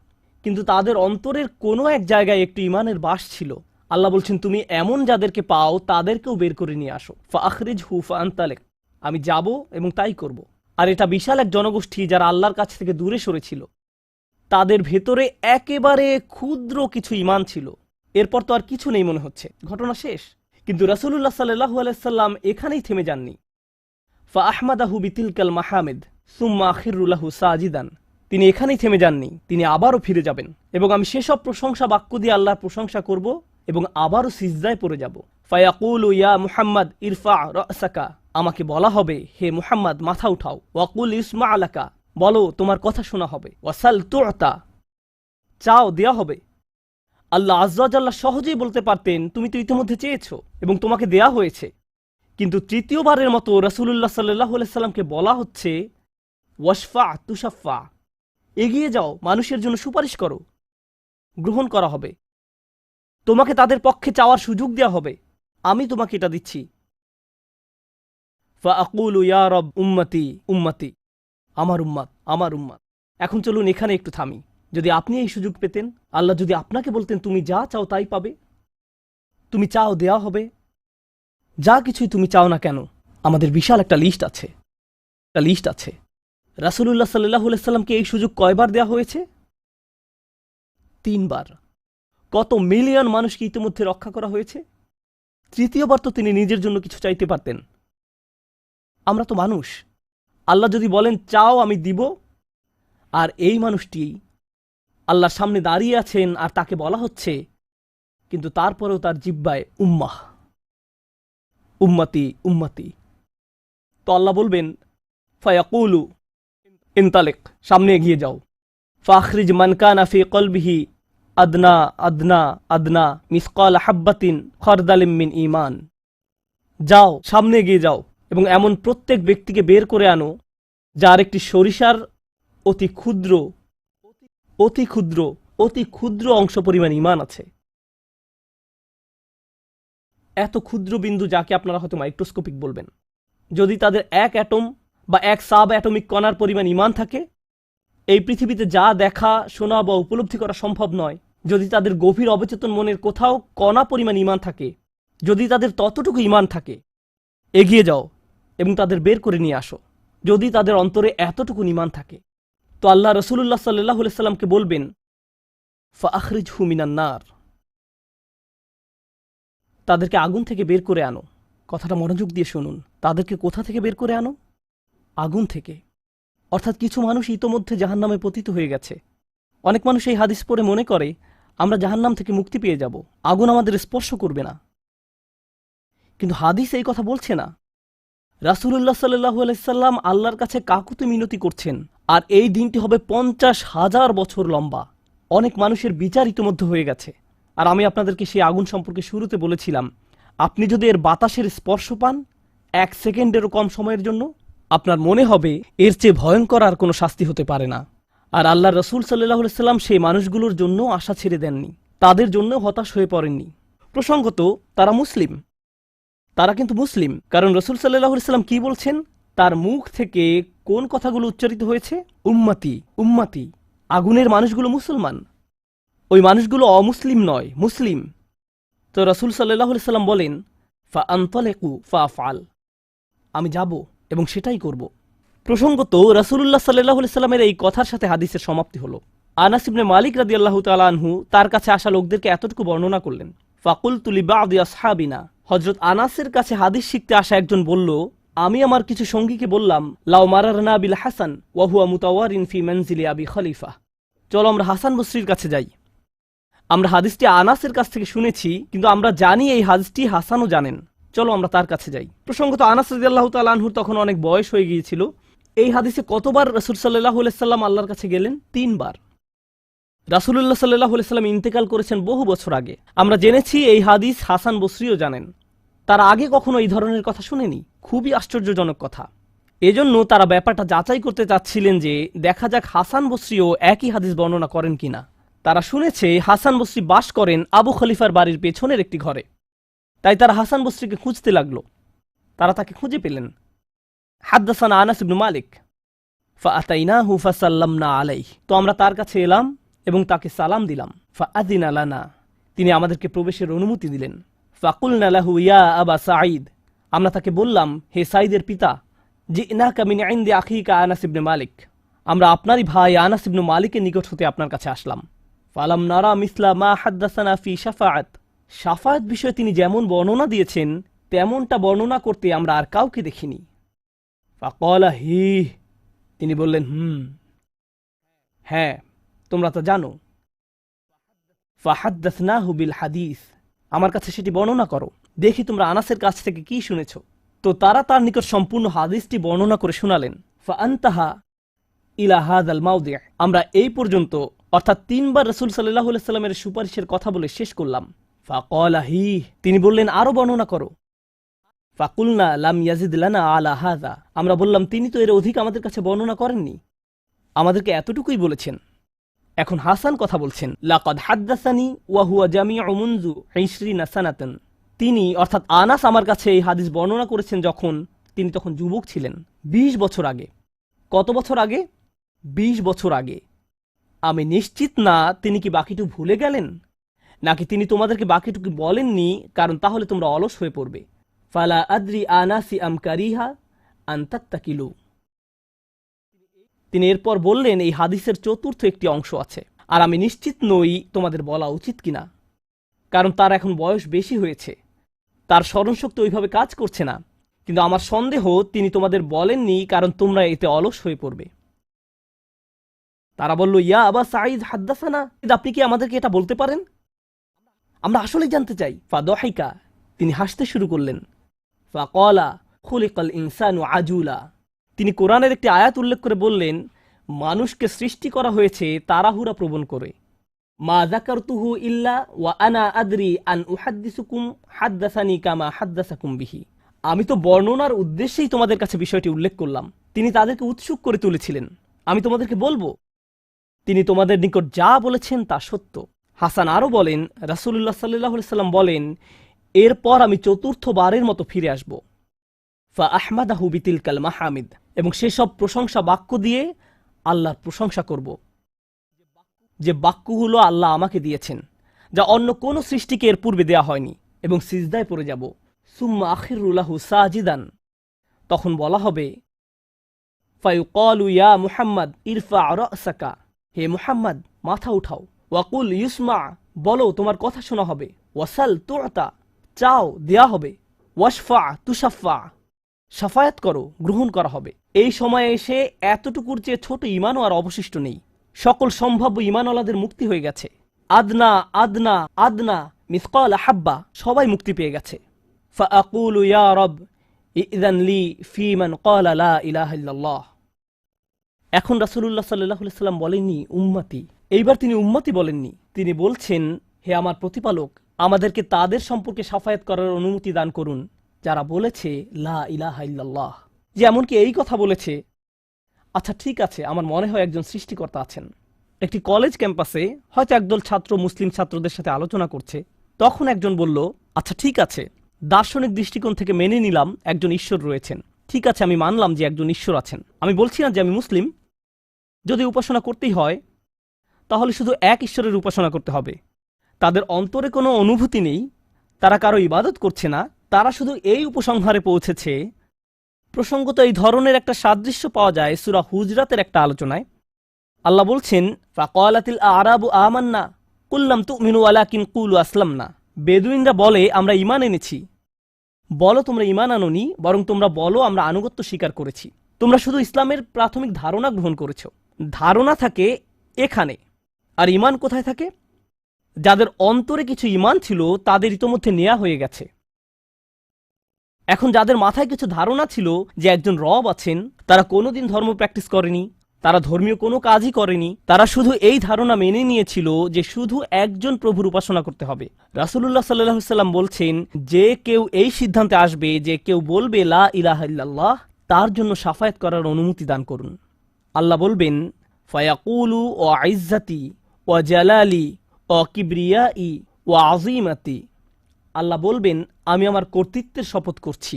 কিন্তু তাদের অন্তরের কোনো এক জায়গায় একটি ঈমানের বাস ছিল। আল্লাহ বলছেন, তুমি এমন যাদেরকে পাও তাদেরকেও বের করে নিয়ে আসো। ফাআখরিজহু ফাআনতালিক, আমি যাব এবং তাই করব। আর এটা বিশাল এক জনগোষ্ঠী যারা আল্লাহর কাছ থেকে দূরে সরেছিল, তাদের ভেতরে একেবারে ক্ষুদ্র কিছু ঈমান ছিল। এরপর তো আর কিছু নেই মনে হচ্ছে, ঘটনা শেষ। কিন্তু রাসূলুল্লাহ সাল্লাল্লাহু আলাইহি সাল্লাম এখানেই থেমে যাননি। ফাআহমাদাহু বিতিলকাল মাহামিদ সুম্মা আখিরু লাহু সাজিদান, তিনি এখানেই থেমে যাননি, তিনি আবারও ফিরে যাবেন এবং আমি সেসব প্রশংসা বাক্য দিয়ে আল্লাহর প্রশংসা করব এবং আবারও সিজদায় পড়ে যাব। ফায়াকুলু ইয়া মুহাম্মদ ইরফা রাসাকা, আমাকে বলা হবে, হে মুহাম্মদ মাথা উঠাও। ওয়াকুল ইসমা আলাকা, বলো তোমার কথা শোনা হবে। ওয়াসাল তুতা, চাও দেয়া হবে। আল্লাহ আযজা ওয়া জাল্লা সহজেই বলতে পারতেন, তুমি তো ইতিমধ্যে চেয়েছো এবং তোমাকে দেয়া হয়েছে। কিন্তু তৃতীয়বারের মতো রাসূলুল্লাহ সাল্লাল্লাহু আলাইহি সাল্লামকে বলা হচ্ছে, ওয়াশফা তুশাফা, এগিয়ে যাও, মানুষের জন্য সুপারিশ করো, গ্রহণ করা হবে। তোমাকে তাদের পক্ষে চাওয়ার সুযোগ দেওয়া হবে, আমি তোমাকে এটা দিচ্ছি। ফাআকুলু ইয়া রব উম্মতি উম্মতি, আমার উম্মাত, আমার উম্মাত। এখন চলুন এখানে একটু থামি। যদি আপনি এই সুযোগ পেতেন, আল্লাহ যদি আপনাকে বলতেন তুমি যা চাও তাই পাবে, তুমি চাও দেয়া হবে, যা কিছুই তুমি চাও না কেন, আমাদের বিশাল একটা লিস্ট আছে, একটা লিস্ট আছে। রাসূলুল্লাহ সাল্লাল্লাহু আলাইহি সাল্লামকে এই সুযোগ কয়বার দেওয়া হয়েছে? 3 বার। কত মিলিয়ন মানুষকে ইতিমধ্যে রক্ষা করা হয়েছে? তৃতীয়বার তো তিনি নিজের জন্য কিছু চাইতে পারতেন। আমরা তো মানুষ, আল্লাহ যদি বলেন চাও আমি দিব, আর এই মানুষটি আল্লাহর সামনে দাঁড়িয়ে আছেন আর তাকে বলা হচ্ছে, কিন্তু তারপরেও তার জিহ্বায় উম্মাহ, উম্মতি উম্মতি। তো আল্লাহ বলবেন, ফায়াকুলু ইনতালিক, সামনে এগিয়ে যাও। ফাখরিজ মান কানা ফি কলবিহি আদনা আদনা আদনা মিসকাল হাব্বাতিন খারদালিম মিন ঈমান, যাও সামনে এগিয়ে যাও এবং এমন প্রত্যেক ব্যক্তিকে বের করে আনো যার একটি সরিষার অতি ক্ষুদ্র অতি ক্ষুদ্র অতি ক্ষুদ্র অংশ পরিমাণ ঈমান আছে। এত ক্ষুদ্র বিন্দু যাকে আপনারা হয়তো মাইক্রোস্কোপিক বলবেন, যদি তাদের এক অ্যাটম বা এক সাব অ্যাটমিক কণার পরিমাণ ঈমান থাকে, এই পৃথিবীতে যা দেখা, শোনা বা উপলব্ধি করা সম্ভব নয়, যদি তাদের গভীর অবচেতন মনের কোথাও কণা পরিমাণ ঈমান থাকে, যদি তাদের ততটুকু ঈমান থাকে, এগিয়ে যাও এবং তাদের বের করে নিয়ে আসো। যদি তাদের অন্তরে এতটুকু ঈমান থাকে, তো আল্লাহ রাসূলুল্লাহ সাল্লাল্লাহু আলাইহি সাল্লামকে বলবেন, ফাআখরিজহু মিনান নার, তাদেরকে আগুন থেকে বের করে আনো। কথাটা মনোযোগ দিয়ে শুনুন, তাদেরকে কোথা থেকে বের করে আনো? আগুন থেকে। অর্থাৎ কিছু মানুষ ইতোমধ্যে জাহান্নামে পতিত হয়ে গেছে। অনেক মানুষ এই হাদিস পড়ে মনে করে আমরা জাহান্নাম থেকে মুক্তি পেয়ে যাব, আগুন আমাদের স্পর্শ করবে না। কিন্তু হাদিস এই কথা বলছে না। রাসূলুল্লাহ সাল্লাল্লাহু আলাইহি সাল্লাম আল্লাহর কাছে কাকুতি মিনতি করছেন, আর এই দিনটি হবে 50,000 বছর লম্বা। অনেক মানুষের বিচার ইতিমধ্যে হয়ে গেছে। আর আমি আপনাদেরকে সেই আগুন সম্পর্কে শুরুতে বলেছিলাম, আপনি যদি এর বাতাসের স্পর্শ পান 1 সেকেন্ডেরও কম সময়ের জন্য, আপনার মনে হবে এর চেয়ে ভয়ঙ্কর আর কোনো শাস্তি হতে পারে না। আর আল্লাহ রসুল সাল্লাল্লাহু আলাইহি সাল্লাম সেই মানুষগুলোর জন্য আশা ছেড়ে দেননি, তাদের জন্য হতাশ হয়ে পড়েননি। প্রসঙ্গত তারা মুসলিম, তারা কিন্তু মুসলিম, কারণ রসুল সাল্লাল্লাহু আলাইহি সাল্লাম কি বলছেন, তার মুখ থেকে কোন কথাগুলো উচ্চারিত হয়েছে, উম্মতি উম্মতি। আগুনের মানুষগুলো মুসলমান, ওই মানুষগুলো অমুসলিম নয়, মুসলিম। তো রসুল সাল্লাল্লাহু আলাইহি সাল্লাম বলেন, ফা আনতালিকু ফা আফআল, আমি যাব এবং সেটাই করব। প্রসঙ্গত রাসূলুল্লাহ সাল্লাল্লাহু আলাইহি সাল্লামের এই কথার সাথে হাদিসের সমাপ্তি হলো। আনাস ইবনে মালিক রাদিয়াল্লাহু তাআলা আনহু তার কাছে আসা লোকদেরকে এতটুকু বর্ণনা করলেন, ফাকুলতু লিবাদি আসহাবিনা, হযরত আনাসের কাছে হাদিস শিখতে আসা একজন বলল, আমি আমার কিছু সঙ্গীকে বললাম, লাউ মারারনা বিল হাসান ওয়া হুয়া মুতাওয়ারিন ফি মানজিলি আবি খলিফা, চলো আমরা হাসান বসরির কাছে যাই। আমরা হাদিসটি আনাসের কাছ থেকে শুনেছি, কিন্তু আমরা জানি এই হাদিসটি হাসানও জানেন, চলো আমরা তার কাছে যাই। প্রসঙ্গত আনাস রাদিয়াল্লাহু তাআলা আনহুর তখন অনেক বয়স হয়ে গিয়েছিল। এই হাদিসে কতবার রাসূল সাল্লাল্লাহু আলাইহি সাল্লাম আল্লাহর কাছে গেলেন? 3 বার। রাসূলুল্লাহ সাল্লাল্লাহু আলাইহি সাল্লাম ইন্তেকাল করেছেন বহু বছর আগে। আমরা জেনেছি এই হাদিস হাসান বসরিও জানেন, তারা আগে কখনো এই ধরনের কথা শুনেনি। খুবই আশ্চর্যজনক কথা। এজন্য তারা ব্যাপারটা যাচাই করতে চাচ্ছিলেন যে দেখা যাক হাসান বসরিও একই হাদিস বর্ণনা করেন কিনা। তারা শুনেছে হাসান বসরি বাস করেন আবু খলিফার বাড়ির পেছনের একটি ঘরে, তাই তারা হাসান বসরিকে খুঁজতে লাগলো। তারা তাকে খুঁজে পেলেন। হাদ্দাসানা আনাস ইবনে মালিক ফাআতাইনাহু ফাসাল্লামনা আলাইহি, তো আমরা তার কাছে এলাম এবং তাকে সালাম দিলাম। ফাআযিনা লানা, তিনি আমাদেরকে প্রবেশের অনুমতি দিলেন। ফাকুলনা লাহু ইয়া আবা সাঈদ, আমরা তাকে বললাম, হে সাঈদের পিতা, জিনাকা মিন ইনদি আখিকা আনাস ইবনে মালিক, আমরা আপনারই ভাই আনাস ইবনে মালিকের নিকট হতে আপনার কাছে আসলাম। ফালাম নারা মিসলা মা হাদ্দাসানা ফি শাফাআত, শাফাআত বিষয়ে তিনি যেমন বর্ণনা দিয়েছেন তেমনটা বর্ণনা করতে আমরা আর কাউকে দেখিনি। ফাকালা হি, তিনি বললেন, হ্যাঁ তোমরা তো জানো। ফাহাদ্দাসনাহু বিল হাদিস, আমার কাছে সেটি বর্ণনা করো, দেখি তোমরা আনাসের কাছ থেকে কি শুনেছ। তো তারা তার নিকট সম্পূর্ণ হাদিসটি বর্ণনা করে শোনালেন। ফাআনতাহা ইলা হাযাল মাওদি', আমরা এই পর্যন্ত অর্থাৎ 3 বার রাসূল সাল্লাল্লাহু আলাইহি সাল্লামের সুপারিশের কথা বলে শেষ করলাম। ফাকালা হি, তিনি বললেন আরো বর্ণনা করো। ফাকুলনা লাম ইয়াজিদ লানা আলা হাযা, আমরা বললাম তিনি তো এর অধিক আমাদের কাছে বর্ণনা করেননি, আমাদেরকে এতটুকুই বলেছেন। এখন হাসান কথা বলছেন, লাকাদ হাদ্দাসানি ওয়া হুয়া জামিউ মুনযু 20 সানাতান, তিনি অর্থাৎ আনাস আমার কাছে এই হাদিস বর্ণনা করেছেন যখন তিনি তখন যুবক ছিলেন, 20 বছর আগে। কত বছর আগে? 20 বছর আগে। আমি নিশ্চিত না তিনি কি বাকিটুকু ভুলে গেলেন, নাকি তিনি তোমাদেরকে বাকিটুকু বলেননি কারণ তাহলে তোমরা অলস হয়ে পড়বে। ফালা আদ্রি আনাসি আম কারিহা আন তাত্তাকিলু, তিনি এরপর বললেন এই হাদিসের চতুর্থ একটি অংশ আছে, আর আমি নিশ্চিত নই তোমাদের বলা উচিত কিনা, কারণ তার এখন বয়স বেশি হয়েছে, তার স্মরণশক্তি ওইভাবে কাজ করছে না, কিন্তু আমার সন্দেহ তিনি তোমাদের বলেননি কারণ তোমরা এতে অলস হয়ে পড়বে। তারা বলল, ইয়া আবা সাঈদ হাদ্দাসানা, আপনি কি আমাদেরকে এটা বলতে পারেন? আমরা আসলেই জানতে চাই। ফাদহিকা, তিনি হাসতে শুরু করলেন। ফাকালা খুলিকাল ইনসানু আজুলা, তিনি কোরআনের একটি আয়াত উল্লেখ করে বললেন, মানুষকে সৃষ্টি করা হয়েছে তাড়াহুড়া প্রবণ করে। মা যাকারতুহু ইল্লা ওয়া আনা আদরি আন উহাদ্দিসুকুম হাদ্দাসানি কামা হাদ্দাসাকুম বিহি, আমি তো বর্ণনার উদ্দেশ্যেই তোমাদের কাছে বিষয়টি উল্লেখ করলাম। তিনি তাদেরকে উৎসুক করে তুলেছিলেন, আমি তোমাদেরকে বলবো তিনি তোমাদের নিকট যা বলেছেন তা সত্য। হাসান আরও বলেন, রাসূলুল্লাহ সাল্লাল্লাহু আলাইহি সাল্লাম বলেন, এরপর আমি চতুর্থবারের মতো ফিরে আসব। ফা আহমাদাহু বিতিলকাল মাহামিদ, এবং সেসব প্রশংসা বাক্য দিয়ে আল্লাহর প্রশংসা করব, যে বাক্যগুলো আল্লাহ আমাকে দিয়েছেন, যা অন্য কোন সৃষ্টিকে এর পূর্বে দেয়া হয়নি, এবং সিজদায় পড়ে যাব। সুম্মা আখিরু লাহু সাজিদান, তখন বলা হবে, ফায়ুকালু ইয়া মুহাম্মদ ইরফা রাসাকা, হে মুহাম্মদ মাথা উঠাও। ওয়াকুল ইউসমা, বলো তোমার কথা শোনা হবে। ওয়াসাল তুতা, চাও দেয়া হবে। ওয়াশফা তুশাফা, শাফায়াত করো গ্রহণ করা হবে। এই সময়ে এসে এতটুকুর চেয়ে ছোট ঈমানও আর অবশিষ্ট নেই। সকল সম্ভাব্য ঈমানওয়ালাদের মুক্তি হয়ে গেছে। আদনা আদনা আদনা মিসকাল হাব্বা, সবাই মুক্তি পেয়ে গেছে। ফাআকুলু ইয়া রব ইযান লি ফি মান ক্বালা লা ইলাহা ইল্লাল্লাহ, এখন রাসূলুল্লাহ সাল্লাল্লাহু আলাইহি সাল্লাম বলেননি উম্মতি, এইবার তিনি উম্মতি বলেননি, তিনি বলছেন, হে আমার প্রতিপালক, আমাদেরকে তাদের সম্পর্কে সাফায়াত করার অনুমতি দান করুন যারা বলেছে লা ইলাহা ইল্লাল্লাহ। যে এমনকি এই কথা বলেছে, আচ্ছা ঠিক আছে, আমার মনে হয় একজন সৃষ্টিকর্তা আছেন। একটি কলেজ ক্যাম্পাসে হয়তো একদল ছাত্র মুসলিম ছাত্রদের সাথে আলোচনা করছে, তখন একজন বলল, আচ্ছা ঠিক আছে, দার্শনিক দৃষ্টিকোণ থেকে মেনে নিলাম একজন ঈশ্বর রয়েছেন, ঠিক আছে আমি মানলাম যে একজন ঈশ্বর আছেন। আমি বলছি না যে আমি মুসলিম, যদি উপাসনা করতেই হয় তাহলে শুধু এক ঈশ্বরের উপাসনা করতে হবে। তাদের অন্তরে কোনো অনুভূতি নেই, তারা কারো ইবাদত করছে না, তারা শুধু এই উপসংহারে পৌঁছেছে। প্রসঙ্গত এই ধরনের একটা সাদৃশ্য পাওয়া যায় সূরা হুজরাতের একটা আলোচনায়। আল্লাহ বলছেন, ফাকালাতিল আরাবু আমান্না কুল লাম তুমিনু ওয়ালাকিন কুলু আসলামনা। বেদুইনরা বলে আমরা ঈমান এনেছি। বলো তোমরা ঈমান আনোনি, বরং তোমরা বলো আমরা আনুগত্য স্বীকার করেছি। তোমরা শুধু ইসলামের প্রাথমিক ধারণা গ্রহণ করেছ। ধারণা থাকে এখানে, আর ঈমান কোথায় থাকে? যাদের অন্তরে কিছু ঈমান ছিল তাদের ইতোমধ্যে নেওয়া হয়ে গেছে। এখন যাদের মাথায় কিছু ধারণা ছিল যে একজন রব আছেন, তারা কোনোদিন ধর্ম প্র্যাকটিস করেনি, তারা ধর্মীয় কোনো কাজই করেনি, তারা শুধু এই ধারণা মেনে নিয়েছিল যে শুধু একজন প্রভুর উপাসনা করতে হবে। রাসূলুল্লাহ সাল্লাল্লাহু আলাইহি ওয়াসাল্লাম বলছেন, যে কেউ এই সিদ্ধান্তে আসবে যে কেউ বলবে লা ইলাহা ইল্লাল্লাহ, তার জন্য শাফায়াত করার অনুমতি দান করুন। আল্লাহ বলবেন, ফায়াকুলু ওয়া ইজ্জাতি ওয়া জালালি ওয়া কিবরিয়াই ওয়া আযীমাতি। আল্লাহ বলবেন, আমি আমার কর্তৃত্বের শপথ করছি,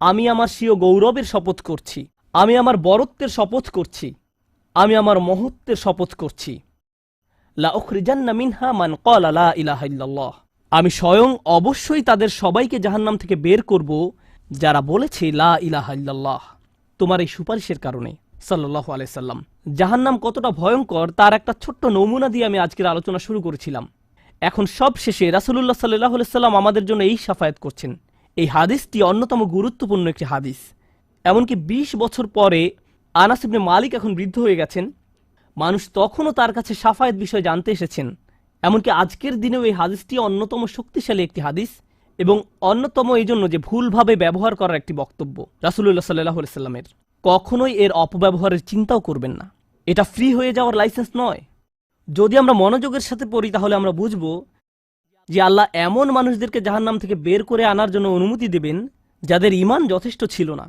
আমি আমার স্বীয় গৌরবের শপথ করছি, আমি আমার বরত্বের শপথ করছি, আমি আমার মহত্বের শপথ করছি। লা উখরিজান্না মিনহা মান ক্বালা লা ইলাহা ইল্লাল্লাহ। আমি স্বয়ং অবশ্যই তাদের সবাইকে জাহান্নাম থেকে বের করব যারা বলেছে লা ইলাহা ইল্লাল্লাহ, তোমার এই সুপারিশের কারণে। সাল্লাল্লাহু আলাইহি সাল্লাম। জাহান্নাম কতটা ভয়ঙ্কর তার একটা ছোট্ট নমুনা দিয়ে আমি আজকের আলোচনা শুরু করেছিলাম। এখন সব শেষে রাসূলুল্লাহ সাল্লাল্লাহু আলাইহি সাল্লাম আমাদের জন্য এই শাফায়াত করছেন। এই হাদিসটি অন্যতম গুরুত্বপূর্ণ একটি হাদিস। এমনকি ২০ বছর পরে আনাস ইবনে মালিক এখন বৃদ্ধ হয়ে গেছেন, মানুষ তখনও তার কাছে শাফায়াত বিষয় জানতে এসেছেন। এমনকি আজকের দিনেও এই হাদিসটি অন্যতম শক্তিশালী একটি হাদিস, এবং অন্যতম এই জন্য যে ভুলভাবে ব্যবহার করার একটি বক্তব্য রাসূলুল্লাহ সাল্লাল্লাহু আলাইহি সাল্লামের। কখনোই এর অপব্যবহারের চিন্তাও করবেন না। এটা ফ্রি হয়ে যাওয়ার লাইসেন্স নয়। যদি আমরা মনোযোগের সাথে পড়ি তাহলে আমরা বুঝব যে আল্লাহ এমন মানুষদেরকে জাহান্নাম থেকে বের করে আনার জন্য অনুমতি দেবেন যাদের ঈমান যথেষ্ট ছিল না,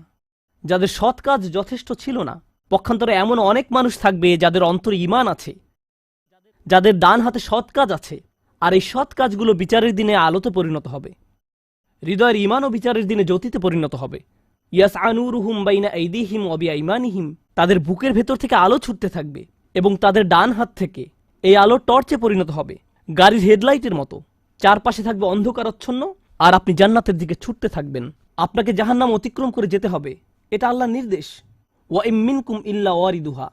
যাদের সৎ কাজ যথেষ্ট ছিল না। পক্ষান্তরে এমন অনেক মানুষ থাকবে যাদের অন্তরে ঈমান আছে, যাদের ডান হাতে সৎ কাজ আছে, আর এই সৎ কাজগুলো বিচারের দিনে আলোতে পরিণত হবে। হৃদয়ের ঈমানও বিচারের দিনে জ্যোতিতে পরিণত হবে। ইয়াসআ নূরুহুম বাইনা আইদিহিম ওয়া বিআইমানিহিম। তাদের বুকের ভেতর থেকে আলো ছুটতে থাকবে, এবং তাদের ডান হাত থেকে এই আলো টর্চে পরিণত হবে, গাড়ির হেডলাইটের মতো। চারপাশে থাকবে অন্ধকারাচ্ছন্ন, আর আপনি জান্নাতের দিকে ছুটতে থাকবেন। আপনাকে জাহান্নাম অতিক্রম করে যেতে হবে, এটা আল্লাহর নির্দেশ। ওয়া ইম মিনকুম ইল্লা ওয়ারিদুহা।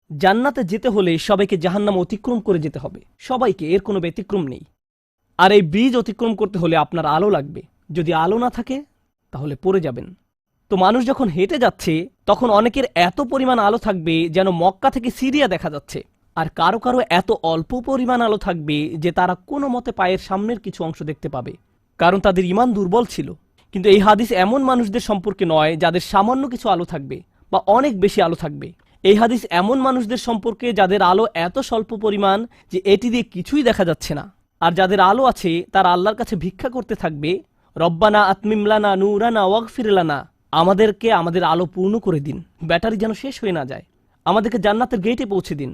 জান্নাতে যেতে হলে সবাইকে জাহান্নাম অতিক্রম করে যেতে হবে, সবাইকে, এর কোনো ব্যতিক্রম নেই। আর এই ব্রিজ অতিক্রম করতে হলে আপনার আলো লাগবে। যদি আলো না থাকে তাহলে পড়ে যাবেন। তো মানুষ যখন হেঁটে যাচ্ছে তখন অনেকের এত পরিমাণ আলো থাকবে যেন মক্কা থেকে সিরিয়া দেখা যাচ্ছে, আর কারো কারো এত অল্প পরিমাণ আলো থাকবে যে তারা কোনো মতে পায়ের সামনের কিছু অংশ দেখতে পাবে, কারণ তাদের ঈমান দুর্বল ছিল। কিন্তু এই হাদিস এমন মানুষদের সম্পর্কে নয় যাদের সামান্য কিছু আলো থাকবে বা অনেক বেশি আলো থাকবে। এই হাদিস এমন মানুষদের সম্পর্কে যাদের আলো এত স্বল্প পরিমাণ যে এটি দিয়ে কিছুই দেখা যাচ্ছে না, আর যাদের আলো আছে তারা আল্লাহর কাছে ভিক্ষা করতে থাকবে, রব্বানা আতমিম লানা নূরানা ওয়াগফির লানা। আমাদেরকে আমাদের আলো পূর্ণ করে দিন, ব্যাটারি যেন শেষ হয়ে না যায়। আমাদেরকে জান্নাতের গেটে পৌঁছে দিন,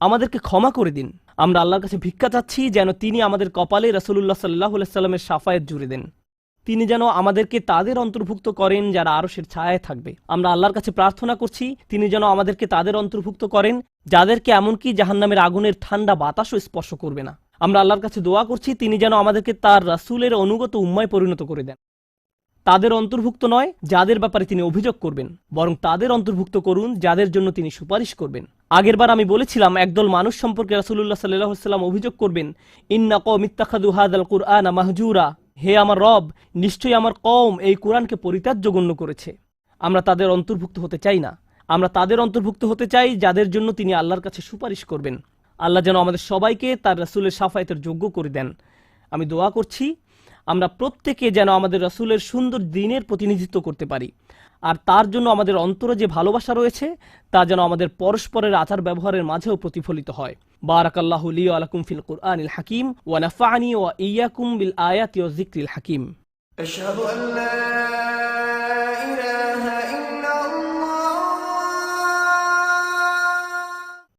আমাদেরকে ক্ষমা করে দিন। আমরা আল্লাহর কাছে ভিক্ষা চাচ্ছি যেন তিনি আমাদের কপালে রাসূলুল্লাহ সাল্লাল্লাহু আলাইহি সাল্লামের শাফায়াত জুড়ে দেন। তিনি যেন আমাদেরকে তাদের অন্তর্ভুক্ত করেন যারা আরশের ছায়ায় থাকবে। আমরা আল্লাহর কাছে প্রার্থনা করছি তিনি যেন আমাদেরকে তাদের অন্তর্ভুক্ত করেন যাদেরকে এমনকি জাহান্নামের আগুনের ঠান্ডা বাতাসও স্পর্শ করবে না। আমরা আল্লাহর কাছে দোয়া করছি তিনি যেন আমাদেরকে তার রাসূলের অনুগত উম্মায় পরিণত করে দেন। তাদের অন্তর্ভুক্ত নয় যাদের ব্যাপারে তিনি অভিযোগ করবেন, বরং তাদের অন্তর্ভুক্ত করুন যাদের জন্য তিনি সুপারিশ করবেন। আগেরবার আমি বলেছিলাম একদল মানুষ সম্পর্কে রাসূলুল্লাহ সাল্লাল্লাহু আলাইহি ওয়াসাল্লাম অভিযোগ করবেন, ইন্না কওমি ইত্তাখাযু হাযাল কুরআনা মাহজুরা। হে আমার রব, নিশ্চয়ই আমার কওম এই কোরআনকে পরিত্যাজ্য গণ্য করেছে। আমরা তাদের অন্তর্ভুক্ত হতে চাই না। আমরা তাদের অন্তর্ভুক্ত হতে চাই যাদের জন্য তিনি আল্লাহর কাছে সুপারিশ করবেন। আল্লাহ যেন আমাদের সবাইকে তার রাসূলের শাফায়াতের যোগ্য করে দেন। আমি দোয়া করছি আমরা প্রত্যেকে যেন আমাদের রাসূলের সুন্দর দ্বীনের প্রতিনিধিত্ব করতে পারি, আর তার জন্য আমাদের অন্তরে যে ভালোবাসা রয়েছে তা যেন আমাদের পরস্পরের আচার ব্যবহারের মাঝেও প্রতিফলিত হয়। বারাকাল্লাহু লি ওয়া লাকুম ফিল কুরআনিল হাকিম ওয়া নাফা'নি ওয়া ইয়্যাকুম বিল আয়াতি ওয়াজ যিকরিল হাকিম। أشهد أن لا